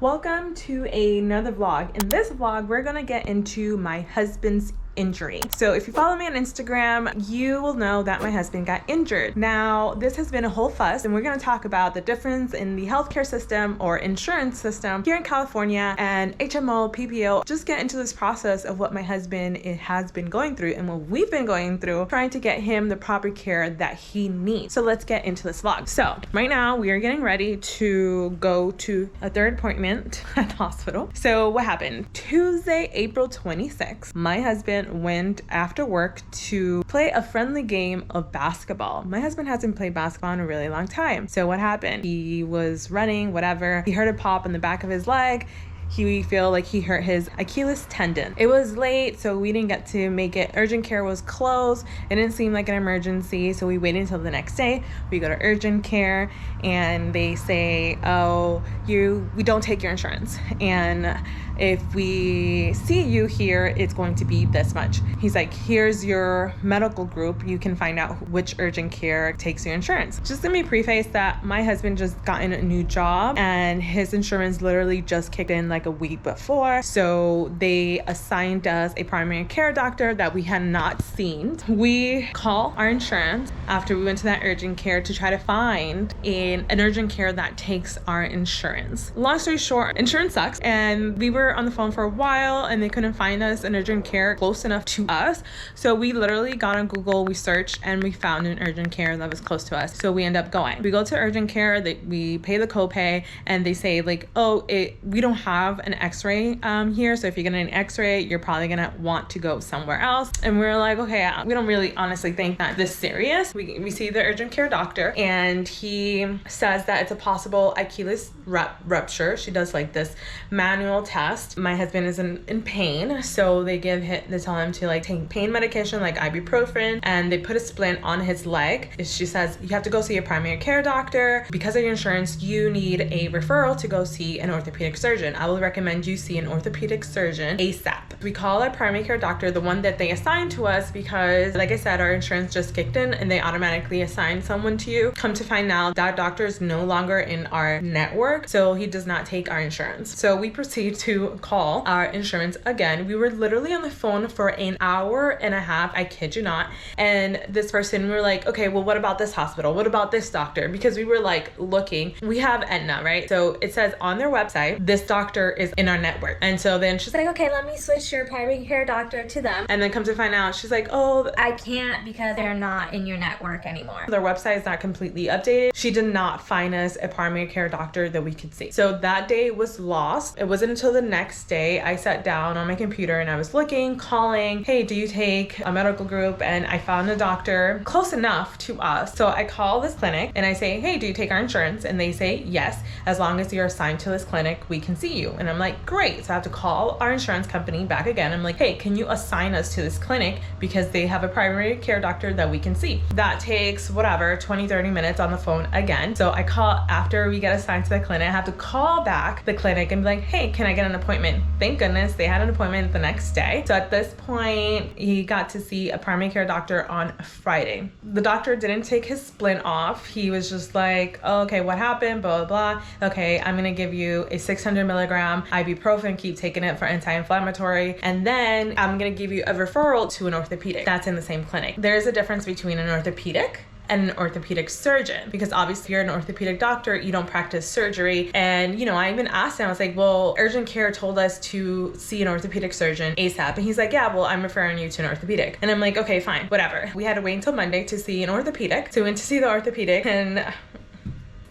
Welcome to another vlog. In this vlog, we're gonna get into my husband's injury. So if you follow me on Instagram, you will know that my husband got injured. Now, this has been a whole fuss, and we're gonna talk about the difference in the healthcare system or insurance system here in California and HMO, PPO. Just get into this process of what my husband has been going through and what we've been going through, trying to get him the proper care that he needs. So let's get into this vlog. So right now we are getting ready to go to a third appointment at the hospital. So what happened? Tuesday, April 26th, my husband went after work to play a friendly game of basketball. My husband hasn't played basketball in a really long time. So what happened? He was running, whatever. He heard a pop in the back of his leg. He feel like he hurt his Achilles tendon. It was late, so we didn't get to make it. Urgent care was closed. It didn't seem like an emergency, so we waited until the next day. We go to urgent care, and they say, "Oh, we don't take your insurance, and if we see you here, it's going to be this much." He's like, "Here's your medical group. You can find out which urgent care takes your insurance." Just let me preface that my husband just gotten a new job, and his insurance literally just kicked in like a week before. So they assigned us a primary care doctor that we had not seen. We call our insurance after we went to that urgent care to try to find an urgent care that takes our insurance. Long story short, insurance sucks, and we were on the phone for a while and they couldn't find us an urgent care close enough to us. So we literally got on Google, we searched, and we found an urgent care that was close to us. So we end up going. We go to urgent care, we pay the copay, and they say like, "Oh, we don't have an x-ray here, so if you're getting an x-ray, you're probably gonna want to go somewhere else." And we're like, okay, we don't really honestly think that this serious. We see the urgent care doctor, and he says that it's a possible Achilles rupture. She does like this manual test. My husband is in pain, so they tell him to like take pain medication like ibuprofen, and they put a splint on his leg. She says, "You have to go see a primary care doctor. Because of your insurance, you need a referral to go see an orthopedic surgeon. I will recommend you see an orthopedic surgeon ASAP." We call our primary care doctor, the one that they assigned to us, because like I said, our insurance just kicked in and they automatically assign someone to you. Come to find out, that doctor is no longer in our network, so he does not take our insurance. So we proceed to call our insurance again. We were literally on the phone for an hour and a half, I kid you not. And this person, we were like, okay, well, what about this hospital? What about this doctor? Because we were like looking. We have Aetna, right? So it says on their website, this doctor is in our network. And so then she's like, "Okay, let me switch your primary care doctor to them." and then come to find out, she's like, "Oh, "I can't because they're not in your network anymore." their website is not completely updated." She did not find us a primary care doctor that we could see. So that day was lost. It wasn't until the next day I sat down on my computer and I was looking, calling, "Hey, do you take a medical group?" And I found a doctor close enough to us. So I call this clinic and I say, "Hey, do you take our insurance?" And they say, "Yes, as long as you're assigned to this clinic, we can see you." And I'm like, great. So I have to call our insurance company back again. I'm like, "Hey, can you assign us to this clinic because they have a primary care doctor that we can see?" That takes whatever, 20-30 minutes on the phone again. So I call after we get assigned to the clinic. I have to call back the clinic and be like, "Hey, can I get an appointment?" Thank goodness they had an appointment the next day. So at this point, he got to see a primary care doctor on Friday. The doctor didn't take his splint off. He was just like, "Oh, okay, what happened? Blah, blah, blah. Okay, I'm gonna give you a 600 milligram ibuprofen, keep taking it for anti-inflammatory, and then I'm gonna give you a referral to an orthopedic that's in the same clinic." There's a difference between an orthopedic and an orthopedic surgeon, because obviously you're an orthopedic doctor, you don't practice surgery. And I even asked him, I was like, "Well, urgent care told us to see an orthopedic surgeon ASAP." And he's like, "Yeah, well, I'm referring you to an orthopedic." And I'm like, okay, fine, whatever. We had to wait until Monday to see an orthopedic. So we went to see the orthopedic, and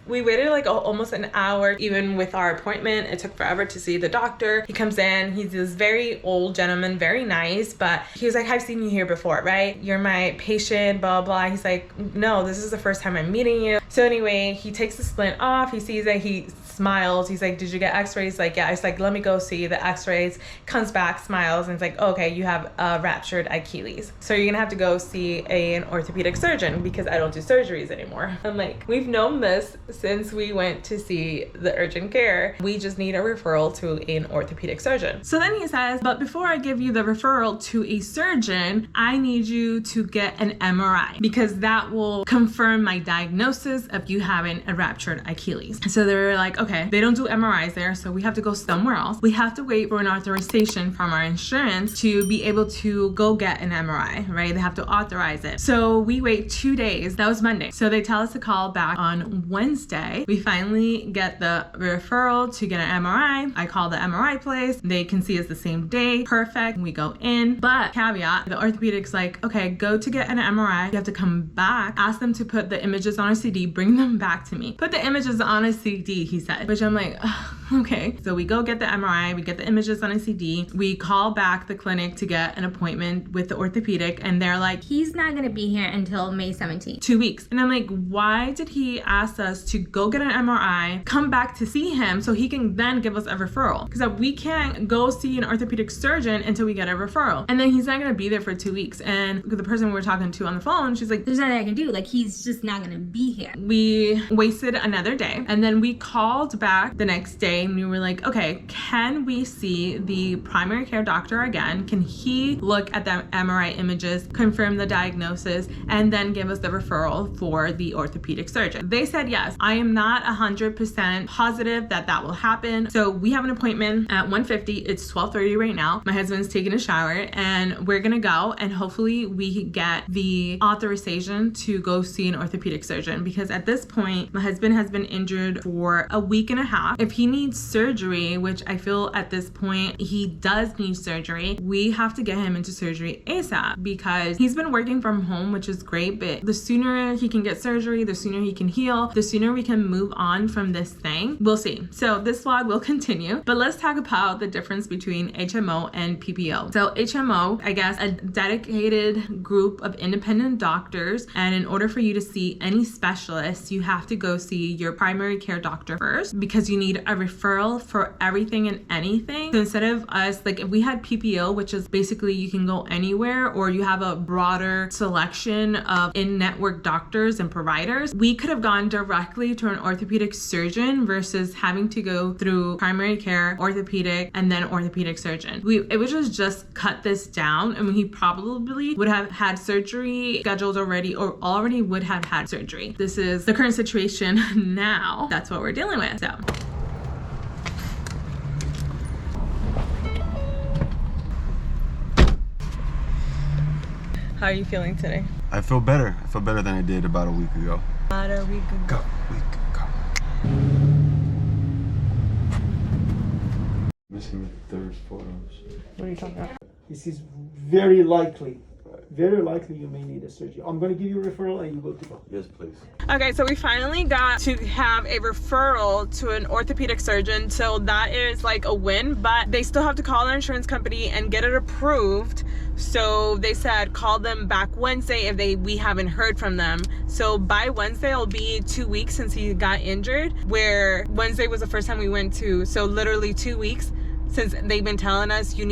we waited like almost an hour. Even with our appointment, it took forever to see the doctor. He comes in, he's this very old gentleman, very nice, but he was like, "I've seen you here before, right? You're my patient, blah, blah." He's like, "No, this is the first time I'm meeting you." So anyway, he takes the splint off, he sees it, he smiles. He's like, "Did you get x-rays?" Like, "Yeah." I was like, "Let me go see the x-rays." Comes back, smiles, and it's like, "Okay, you have a ruptured Achilles. So you're gonna have to go see an orthopedic surgeon because I don't do surgeries anymore." I'm like, we've known this since we went to see the urgent care, we just need a referral to an orthopedic surgeon. So then he says, but before I give you the referral to a surgeon, I need you to get an MRI because that will confirm my diagnosis of you having a ruptured Achilles. So they were like, okay, they don't do MRIs there, so we have to go somewhere else. We have to wait for an authorization from our insurance to be able to go get an MRI, right? They have to authorize it. So we wait 2 days. That was Monday. So they tell us to call back on Wednesday. We finally get the referral to get an MRI. I call the MRI place. They can see us the same day. Perfect. We go in. But caveat, the orthopedic's like, okay, go to get an MRI. You have to come back, ask them to put the images on a CD, bring them back to me. Put the images on a CD, he said, which I'm like, okay. So we go get the MRI, we get the images on a CD. We call back the clinic to get an appointment with the orthopedic, and they're like, He's not gonna be here until May 17th. 2 weeks. And I'm like, why did he ask us to go get an MRI, come back to see him so he can then give us a referral? Because we can't go see an orthopedic surgeon until we get a referral. And then he's not gonna be there for 2 weeks. And the person we were talking to on the phone, she's like, There's nothing I can do. Like, he's just not gonna be here. we wasted another day. And then we called back the next day and we were like, okay, can we see the primary care doctor again? Can he look at the MRI images, confirm the diagnosis, and then give us the referral for the orthopedic surgeon? They said yes. I am not 100% positive that that will happen. So we have an appointment at 1:50. It's 12:30 right now. My husband's taking a shower and we're gonna go and hopefully we get the authorization to go see an orthopedic surgeon, because at this point my husband has been injured for a week and a half. If he needs surgery, which I feel at this point he does need surgery, we have to get him into surgery ASAP because he's been working from home, which is great, but the sooner he can get surgery, the sooner he can heal, the sooner we can move on from this thing. We'll see. So this vlog will continue, but let's talk about the difference between HMO and PPO. So HMO, I guess, a dedicated group of independent doctors, and in order for you to see any specialist, you have to go see your primary care doctor first because you need a referral for everything and anything. So instead of us, like if we had PPO, which is basically you can go anywhere or you have a broader selection of in-network doctors and providers, we could have gone directly to an orthopedic surgeon versus having to go through primary care, orthopedic, and then orthopedic surgeon. It would just cut this down, and he probably would have had surgery scheduled already or already would have had surgery. This is the current situation now. That's what we're dealing with. So how are you feeling today? I feel better. I feel better than I did about a week ago. About a week ago. Missing the third photos. What are you talking about? This is very likely you may need a surgery. I'm going to give you a referral and you go to go. Yes, please. Okay, so we finally got to have a referral to an orthopedic surgeon, so that is like a win, but they still have to call their insurance company and get it approved. So they said call them back Wednesday if we haven't heard from them. So by Wednesday it'll be 2 weeks since he got injured, where Wednesday was the first time we went to, so literally 2 weeks since they've been telling us you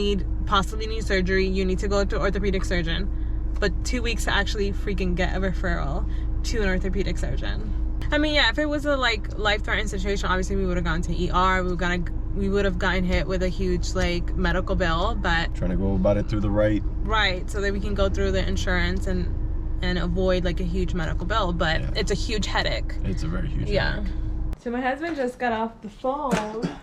possibly need surgery, you need to go to orthopedic surgeon. But 2 weeks to actually freaking get a referral to an orthopedic surgeon. I mean, yeah, if it was a like life-threatening situation, obviously we would have gone to ER. We would have gotten hit with a huge like medical bill, but Trying to go about it through the right. so that we can go through the insurance and avoid like a huge medical bill. But Yeah. It's a huge headache. It's a very huge Yeah. headache. So my husband just got off the phone.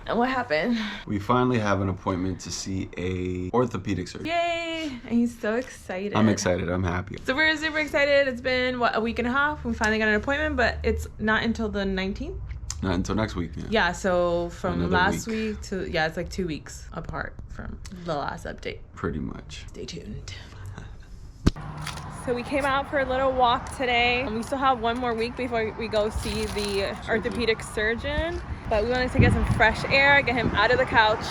And what happened? We finally have an appointment to see a orthopedic surgeon. Yay! And he's so excited. I'm excited. I'm happy. So we're super excited. It's been, a week and a half. We finally got an appointment, but it's not until the 19th. Not until next week. Yeah. Yeah, so from Another last week. week to, it's like 2 weeks apart from the last update. Pretty much. Stay tuned. So we came out for a little walk today, and we still have one more week before we go see the orthopedic surgeon. But we wanted to get some fresh air, get him out of the couch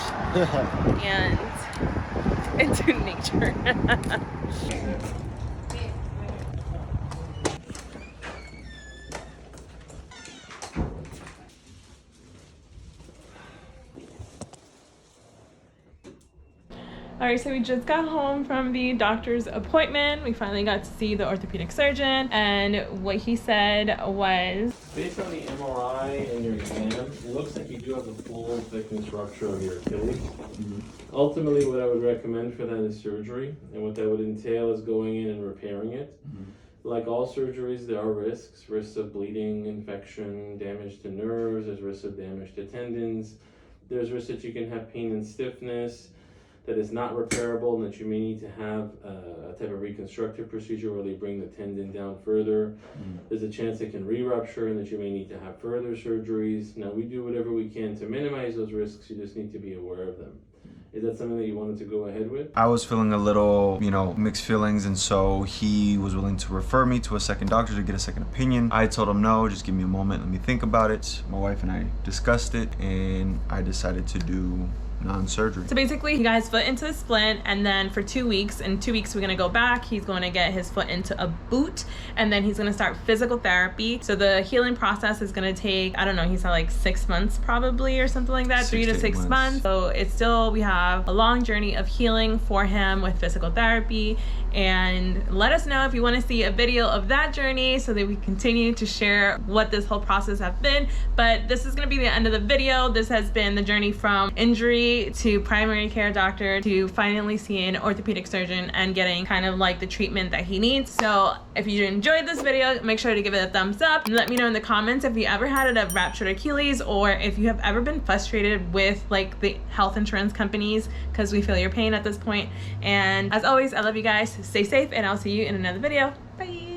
and into nature. All right, so we just got home from the doctor's appointment. We finally got to see the orthopedic surgeon, and what he said was, based on the MRI and your exam, it looks like you do have a full thickness rupture of your Achilles. Ultimately, what I would recommend for that is surgery, and what that would entail is going in and repairing it. Like all surgeries, there are risks of bleeding, infection, damage to nerves, there's risks of damage to tendons, there's risks that you can have pain and stiffness that is not repairable, and that you may need to have a type of reconstructive procedure where they bring the tendon down further. There's a chance it can re-rupture and that you may need to have further surgeries. Now, we do whatever we can to minimize those risks, you just need to be aware of them. Is that something that you wanted to go ahead with? I was feeling a little, mixed feelings, and so he was willing to refer me to a second doctor to get a second opinion. I told him no, just give me a moment, let me think about it. My wife and I discussed it, and I decided to do non-surgery. so basically he got his foot into a splint, and then for 2 weeks, in 2 weeks we're gonna go back. He's going to get his foot into a boot, and then he's gonna start physical therapy. So the healing process is gonna take, I don't know, he said like 6 months probably, or something like that, 3 to 6 months. So it's still, we have a long journey of healing for him with physical therapy. And let us know if you want to see a video of that journey so that we continue to share what this whole process has been. But this is going to be the end of the video. This has been the journey from injury to primary care doctor to finally seeing an orthopedic surgeon and getting kind of like the treatment that he needs. So if you enjoyed this video, make sure to give it a thumbs up, and let me know in the comments if you ever had a ruptured Achilles, or if you have ever been frustrated with like the health insurance companies, because we feel your pain at this point. And as always, I love you guys. Stay safe, and I'll see you in another video. Bye.